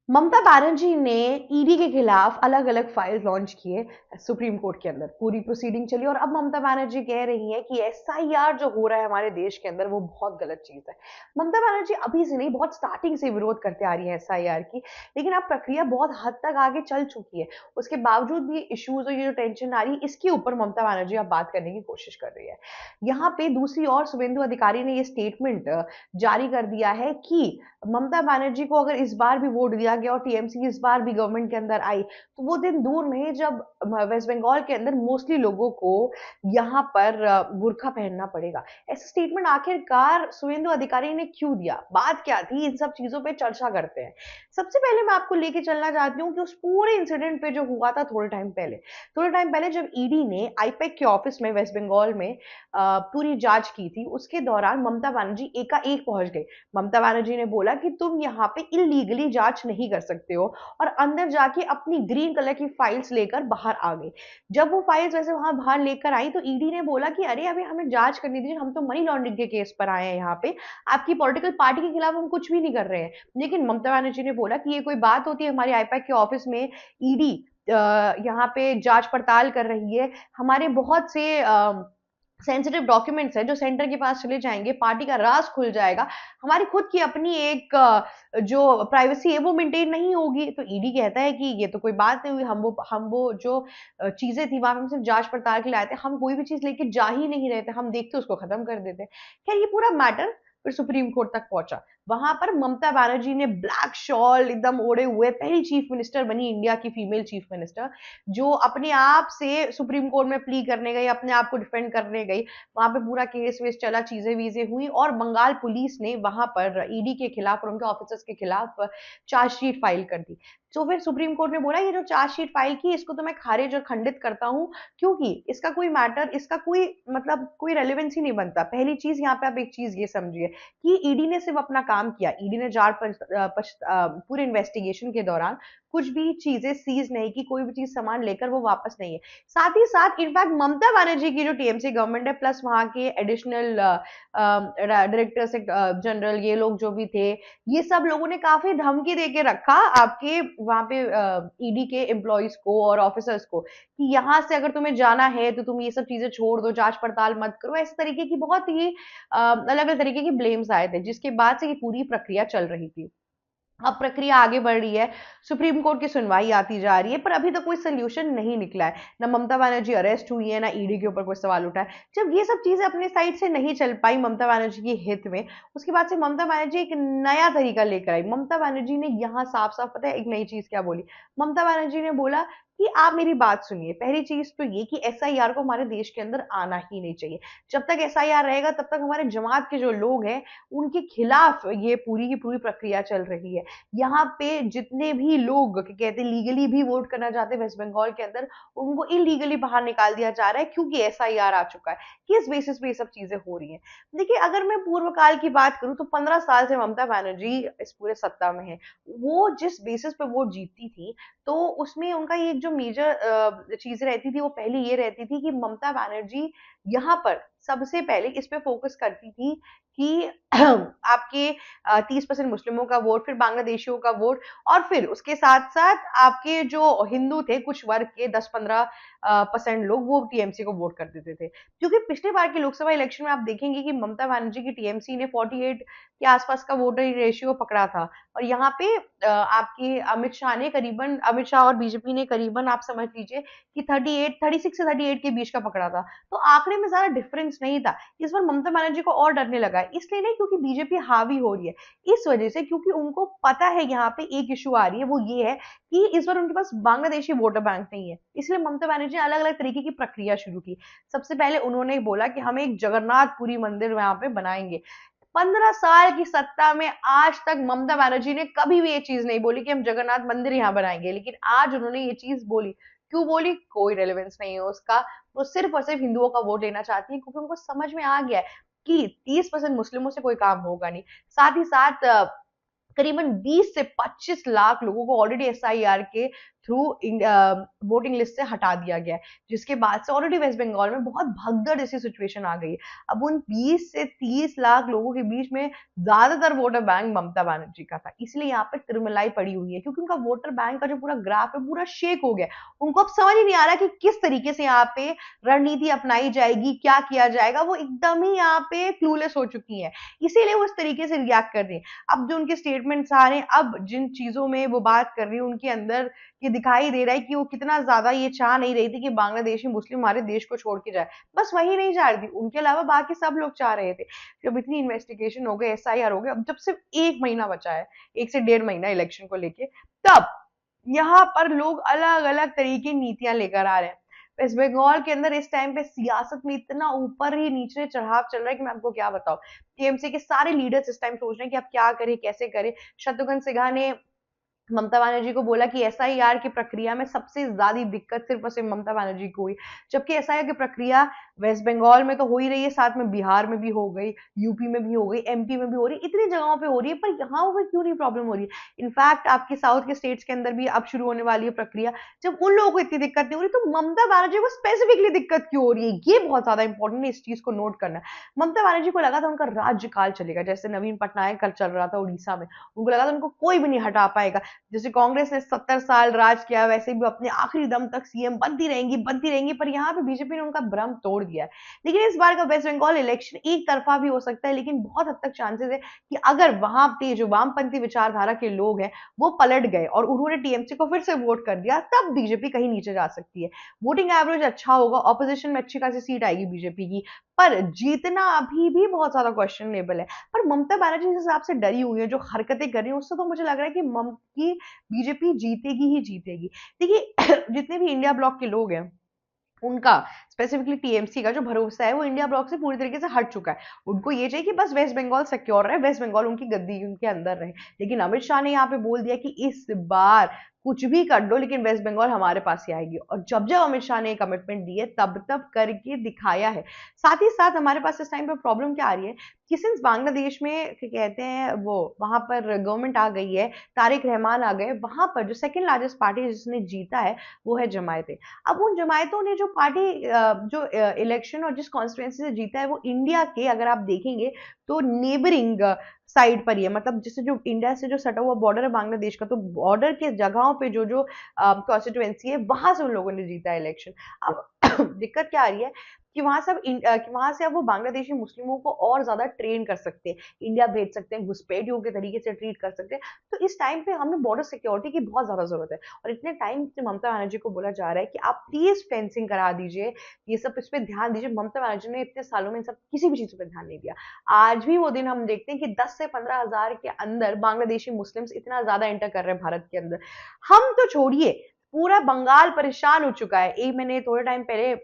ममता बनर्जी ने ईडी के खिलाफ अलग अलग फाइल लॉन्च किए सुप्रीम कोर्ट के अंदर। पूरी प्रोसीडिंग चली और अब ममता बनर्जी कह रही है कि एसआईआर जो हो रहा है हमारे देश के अंदर वो बहुत गलत चीज है। ममता बनर्जी अभी से नहीं, बहुत स्टार्टिंग से विरोध करते आ रही है एसआईआर की, लेकिन अब प्रक्रिया बहुत हद तक आगे चल चुकी है। उसके बावजूद भी इश्यूज और ये जो टेंशन आ रही है इसके ऊपर ममता बनर्जी अब बात करने की कोशिश कर रही है। यहाँ पे दूसरी ओर शुभेंदु अधिकारी ने ये स्टेटमेंट जारी कर दिया है कि ममता बनर्जी को अगर इस बार भी वोट दिया गया और टीएमसी इस बार भी गवर्नमेंट के अंदर आई तो वो दिन दूर नहीं जब वेस्ट बंगाल के अंदर मोस्टली लोगों को यहाँ पर बुर्का पहनना पड़ेगा। ऐसा स्टेटमेंट आखिरकार शुभेंदु अधिकारी ने क्यों दिया, बात क्या थी, इन सब चीजों पे चर्चा करते हैं। सबसे पहले मैं आपको लेके चलना चाहती हूँ कि उस पूरे इंसिडेंट पे जो हुआ था थोड़े टाइम पहले जब ईडी ने आईपैक के ऑफिस में वेस्ट बंगाल में पूरी जांच की थी, उसके दौरान ममता बनर्जी एकाएक पहुंच गई। ममता बनर्जी ने बोला कि तुम यहाँ पे इलीगली जांच नहीं कर सकते हो और अंदर जाके अपनी ग्रीन कलर की फाइल्स लेकर बाहर आ गई। जब वो फाइल्स वैसे वहां बाहर लेकर आई तो ईडी ने बोला कि अरे अभी हमें जांच करनी दीजिए, हम तो मनी लॉन्ड्रिंग के केस पर आए हैं, यहाँ पे आपकी पॉलिटिकल पार्टी के खिलाफ हम कुछ भी नहीं कर रहे हैं। लेकिन ममता बनर्जी ने बोला कि ये कोई बात होती है, हमारे आईपैक के ऑफिस में ईडी यहाँ पे जांच पड़ताल कर रही है, हमारे बहुत से सेंसिटिव डॉक्यूमेंट्स है जो सेंटर के पास चले जाएंगे, पार्टी का राज खुल जाएगा, हमारी खुद की अपनी एक जो प्राइवेसी है वो मेंटेन नहीं होगी। तो ईडी कहता है कि ये तो कोई बात नहीं हुई, हम वो जो चीजें थी वहां पे हम सिर्फ जांच पड़ताल के लिए आए थे, हम कोई भी चीज लेके जा ही नहीं रहे थे, हम देखते उसको खत्म कर देते। खैर ये पूरा मैटर फिर सुप्रीम कोर्ट तक पहुंचा। वहां पर ममता बनर्जी ने ब्लैक शॉल एकदम ओढ़े हुए पहली चीफ मिनिस्टर बनी, इंडिया की फीमेल चीफ मिनिस्टर, जो अपने आप से सुप्रीम कोर्ट में प्ली करने गई, अपने आप को डिफेंड करने गई। वहां पे पूरा केस वेस चला, चीजें वीजें हुई और बंगाल पुलिस ने वहां पर ईडी के खिलाफ और उनके ऑफिसर्स के खिलाफ चार्जशीट फाइल कर दी। तो फिर सुप्रीम कोर्ट ने बोला ये जो चार्जशीट फाइल की इसको तो मैं खारिज और खंडित करता हूं, क्योंकि इसका कोई मैटर, इसका कोई मतलब कोई रेलिवेंस ही नहीं बनता। पहली चीज यहाँ पे आप एक चीज ये समझिए कि ईडी ने सिर्फ अपना काम किया, ईडी ने पूरे इन्वेस्टिगेशन के दौरान कुछ भी चीजें सीज नहीं की, कोई भी चीज सामान लेकर वो वापस नहीं है। साथ ही साथ इनफैक्ट ममता बनर्जी की जो टीएमसी गवर्नमेंट है प्लस वहां के एडिशनल डायरेक्टर जनरल ये लोग जो भी थे, ये सब लोगों ने काफी धमकी दे के रखा आपके वहां पे ईडी के एम्प्लॉयज को और ऑफिसर्स को कि यहाँ से अगर तुम्हें जाना है तो तुम ये सब चीजें छोड़ दो, जांच पड़ताल मत करो। ऐसे तरीके की बहुत ही अलग अलग तरीके के ब्लेम्स आए थे, जिसके बाद से ये पूरी प्रक्रिया चल रही थी। अब प्रक्रिया आगे बढ़ रही है, सुप्रीम कोर्ट की सुनवाई आती जा रही है, पर अभी तक कोई सोल्यूशन नहीं निकला है। ना ममता बनर्जी अरेस्ट हुई है, ना ईडी के ऊपर कोई सवाल उठा है। जब ये सब चीजें अपने साइड से नहीं चल पाई ममता बनर्जी के हित में, उसके बाद से ममता बनर्जी एक नया तरीका लेकर आई। ममता बनर्जी ने यहाँ साफ साफ पता है एक नई चीज क्या बोली। ममता बनर्जी ने बोला कि आप मेरी बात सुनिए, पहली चीज तो ये कि एसआईआर को हमारे देश के अंदर आना ही नहीं चाहिए। जब तक एसआईआर रहेगा तब तक हमारे जमात के जो लोग हैं उनके खिलाफ ये पूरी की पूरी प्रक्रिया चल रही है। यहाँ पे जितने भी लोग कहते लीगली भी वोट करना चाहते हैं वेस्ट बंगाल के अंदर, उनको इलीगली बाहर निकाल दिया जा रहा है क्योंकि एसआईआर आ चुका है। किस बेसिस पे ये सब चीजें हो रही हैं? देखिए अगर मैं पूर्व काल की बात करूं तो 15 साल से ममता बनर्जी इस पूरे सत्ता में है। वो जिस बेसिस पे वोट जीतती थी तो उसमें उनका ये जो मेजर चीज रहती थी वो पहली ये रहती थी कि ममता बनर्जी यहाँ पर सबसे पहले इस पे फोकस करती थी कि आपके 30% मुस्लिमों का वोट, फिर बांग्लादेशियों का वोट, और फिर उसके साथ साथ आपके जो हिंदू थे कुछ वर्ग के 10-15% लोग वो टीएमसी को वोट कर देते थे। क्योंकि पिछले बार के लोकसभा इलेक्शन में आप देखेंगे कि ममता बनर्जी की टीएमसी ने 48 के आसपास का वोटर रेशियो पकड़ा था और यहाँ पे आपके अमित शाह और बीजेपी ने करीबन आप समझ लीजिए कि 36 से 38 के बीच का पकड़ा था। तो आंकड़े में ज्यादा डिफरेंस नहीं था। इस बार ममता बनर्जी को और डरने लगा है, इसलिए नहीं क्योंकि बीजेपी हावी हो रही है, इस वजह से क्योंकि उनको पता है यहाँ पे एक इशू आ रही है, वो ये है कि इस बार उनके पास बांग्लादेशी वोटर बैंक नहीं है। इसलिए ममता बनर्जी ने अलग अलग तरीके की प्रक्रिया शुरू की। सबसे पहले उन्होंने बोला कि हम एक जगन्नाथपुरी मंदिर यहाँ पे बनाएंगे। 15 साल की सत्ता में आज तक ममता बनर्जी ने कभी भी ये चीज नहीं बोली कि हम जगन्नाथ मंदिर यहाँ बनाएंगे, लेकिन आज उन्होंने ये चीज बोली। क्यों बोली? कोई रेलेवेंस नहीं है उसका, वो सिर्फ और सिर्फ हिंदुओं का वोट लेना चाहती है क्योंकि उनको समझ में आ गया है कि 30% मुस्लिमों से कोई काम होगा नहीं। साथ ही साथ करीबन 20 से 25 लाख लोगों को ऑलरेडी एसआईआर के थ्रू वोटिंग लिस्ट से हटा दिया गया है, जिसके बाद से ऑलरेडी वेस्ट बंगाल में बहुत भगदड़ जैसी सिचुएशन आ गई है। अब उन 20 से 30 लाख लोगों के बीच में ज्यादातर वोटर बैंक ममता बनर्जी का था, इसलिए यहाँ पे तिरमिलाई पड़ी हुई है, क्योंकि उनका वोटर बैंक का जो पूरा ग्राफ है पूरा शेक हो गया। उनको अब समझ ही नहीं आ रहा कि किस तरीके से यहाँ पे रणनीति अपनाई जाएगी, क्या किया जाएगा, वो एकदम ही यहाँ पे क्लूलेस हो चुकी है, इसीलिए वो इस तरीके से रिएक्ट कर रही है। अब जो उनके स्टेटमेंट्स आ रहे हैं, अब जिन चीजों में वो बात कर रही है, उनके अंदर ये दिखाई दे रहा है कि वो कितना ज्यादा ये चाह नहीं रही थी कि बांग्लादेशी मुस्लिम हमारे देश को छोड़ के जाए, बस वही नहीं चाह रही थी, उनके अलावा बाकी सब लोग चाह रहे थे। जब इतनी इन्वेस्टिगेशन हो गई, एसआईआर हो गई, अब जब सिर्फ 1 महीना बचा है, 1 से 1.5 महीना इलेक्शन को लेके, तब यहाँ पर लोग अलग अलग तरीके की नीतियां लेकर आ रहे हैं। वेस्ट बंगाल के अंदर इस टाइम पे सियासत में इतना ऊपर ही नीचे चढ़ाव चल रहा है कि मैं आपको क्या बताऊं। टीएमसी के सारे लीडर्स इस टाइम सोच रहे हैं कि अब क्या करें, कैसे करें। शत्रुघ्न सिन्हा ने ममता बनर्जी को बोला कि एसआईआर की प्रक्रिया में सबसे ज्यादा दिक्कत सिर्फ और सिर्फ ममता बनर्जी को हुई, जबकि एसआईआर की प्रक्रिया वेस्ट बंगाल में तो हो ही रही है, साथ में बिहार में भी हो गई, यूपी में भी हो गई, एमपी में भी हो रही है, इतनी जगहों पे हो रही है, पर यहाँ पे क्यों नहीं प्रॉब्लम हो रही है। इनफैक्ट आपके साउथ के स्टेट्स के अंदर भी अब शुरू होने वाली है प्रक्रिया, जब उन लोगों को इतनी दिक्कत नहीं हो रही, तो ममता बनर्जी को स्पेसिफिकली दिक्कत क्यों हो रही है, ये बहुत ज्यादा इंपॉर्टेंट है, इस चीज को नोट करना। ममता बनर्जी को लगा था उनका राज्यकाल चलेगा, जैसे नवीन पटनायक कल चल रहा था उड़ीसा में, उनको लगा था उनको कोई भी नहीं हटा पाएगा। जैसे कांग्रेस ने 70 साल राज किया, वैसे भी अपने आखिरी दम तक सीएम बनती रहेंगी, पर यहाँ पे बीजेपी ने उनका भ्रम तोड़ दिया है। लेकिन इस बार का वेस्ट बंगाल इलेक्शन एक तरफा भी हो सकता है, लेकिन बहुत हद तक चांसेस है कि अगर वहां पे जो वामपंथी विचारधारा के लोग हैं वो पलट गए और उन्होंने टीएमसी को फिर से वोट कर दिया, तब बीजेपी कहीं नीचे जा सकती है। वोटिंग एवरेज अच्छा होगा, ऑपोजिशन में अच्छी खासी सीट आएगी बीजेपी की, पर जीतना अभी भी बहुत ज्यादा क्वेश्चनेबल है। पर ममता बनर्जी जिस हिसाब से डरी हुई है, जो हरकतें कर रही है, उससे तो मुझे लग रहा है कि बीजेपी जीतेगी ही जीतेगी। देखिए जितने भी इंडिया ब्लॉक के लोग हैं, उनका स्पेसिफिकली टीएमसी का जो भरोसा है वो इंडिया ब्लॉक से पूरी तरीके से हट चुका है। उनको ये चाहिए कि बस वेस्ट बंगाल सिक्योर रहे, वेस्ट बंगाल उनकी गद्दी उनके अंदर रहे। लेकिन अमित शाह ने यहाँ पे बोल दिया कि इस बार कुछ भी कर दो, लेकिन वेस्ट बंगाल हमारे पास ही आएगी, और जब जब अमित शाह ने कमिटमेंट दी है तब तब करके दिखाया है। साथ ही साथ हमारे पास इस टाइम पे प्रॉब्लम क्या आ रही है कि सिंस बांग्लादेश में कहते हैं वो वहां पर गवर्नमेंट आ गई है, तारिक रहमान आ गए, वहां पर जो सेकंड लार्जेस्ट पार्टी जिसने जीता है वो है जमायतें। अब उन जमायतों ने जो पार्टी जो इलेक्शन और जिस कॉन्स्टिट्यूंसी से जीता है, वो इंडिया के अगर आप देखेंगे तो नेबरिंग साइड पर ही है, मतलब जैसे जो इंडिया से जो सटा हुआ बॉर्डर है बांग्लादेश का, तो बॉर्डर के जगहों पे जो जो कॉन्स्टिट्यूएंसी है, वहां से उन लोगों ने जीता है इलेक्शन। अब दिक्कत क्या आ रही है कि वहां से अब वो बांग्लादेशी मुस्लिमों को और ज्यादा ट्रेन कर सकते हैं, इंडिया भेज सकते हैं, घुसपैठियों के तरीके से ट्रीट कर सकते हैं। तो इस टाइम पे हमें बॉर्डर सिक्योरिटी की बहुत ज्यादा जरूरत है, और इतने टाइम से ममता बनर्जी को बोला जा रहा है कि आप प्लीज फेंसिंग करा दीजिए, ये सब इस पे ध्यान दीजिए। ममता बनर्जी ने इतने सालों में इन सब किसी भी चीज पे ध्यान नहीं दिया। आज भी वो दिन हम देखते हैं कि 10 से 15 हजार के अंदर बांग्लादेशी मुस्लिम्स इतना ज्यादा एंटर कर रहे हैं भारत के अंदर। हम तो छोड़िए, पूरा बंगाल परेशान हो चुका है। एक मैंने थोड़े टाइम पहले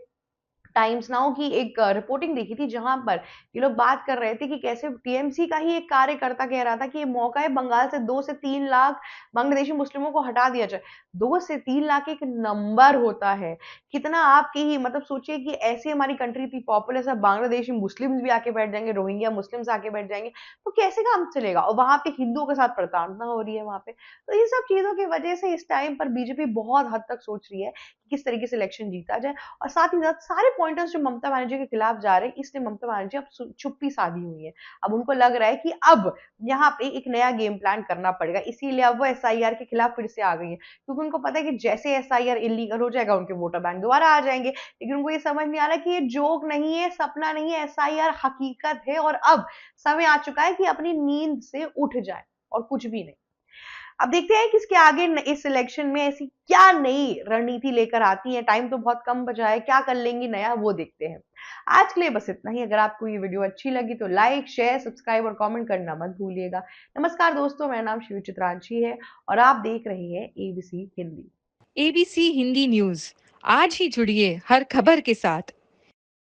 टाइम्स नाउ की एक रिपोर्टिंग देखी थी, जहां पर ये लोग बात कर रहे थे कि कैसे टीएमसी का ही एक कार्यकर्ता कह रहा था कि ये मौका है बंगाल से 2 से 3 लाख बांग्लादेशी मुस्लिमों को हटा दिया जाए। 2 से 3 लाख एक नंबर होता है, कितना आपके ही मतलब सोचिए कि ऐसी हमारी कंट्री इतनी पॉपुलर है, बांग्लादेशी मुस्लिम्स भी आके बैठ जाएंगे, रोहिंग्या मुस्लिम्स आके बैठ जाएंगे, तो कैसे काम चलेगा। और वहां पे हिंदुओं के साथ प्रताड़ना हो रही है वहां पे। तो इन सब चीजों की वजह से इस टाइम पर बीजेपी बहुत हद तक सोच रही है कि किस तरीके से इलेक्शन जीता जाए, और साथ ही साथ सारे पॉइंटर्स जो ममता बनर्जी के खिलाफ जा रहे हैं, इसलिए ममता बनर्जी अब चुप्पी साधी हुई है। अब उनको लग रहा है कि अब यहाँ पे एक नया गेम प्लान करना पड़ेगा, इसीलिए अब वो एसआईआर के खिलाफ फिर से आ गई है, क्योंकि उनको पता है कि जैसे एसआईआर इलीगल हो जाएगा, उनके वोटर बैंक दोबारा आ जाएंगे। लेकिन उनको ये समझ नहीं आ रहा कि ये जोक नहीं है, सपना नहीं है, एसआईआर हकीकत है, और अब समय आ चुका है कि अपनी नींद से उठ जाए, और कुछ भी नहीं। अब देखते हैं कि इसके आगे इस इलेक्शन में ऐसी क्या नई रणनीति लेकर आती है। टाइम तो बहुत कम बचा है, क्या कर लेंगी नया वो देखते हैं। आज के लिए बस इतना ही। अगर आपको ये वीडियो अच्छी लगी तो लाइक, शेयर, सब्सक्राइब और कमेंट करना मत भूलिएगा। नमस्कार दोस्तों, मेरा नाम शिव चित्रांशी है और आप देख रहे हैं ABC Hindi. ABC Hindi news. आज ही जुड़िए हर खबर के साथ।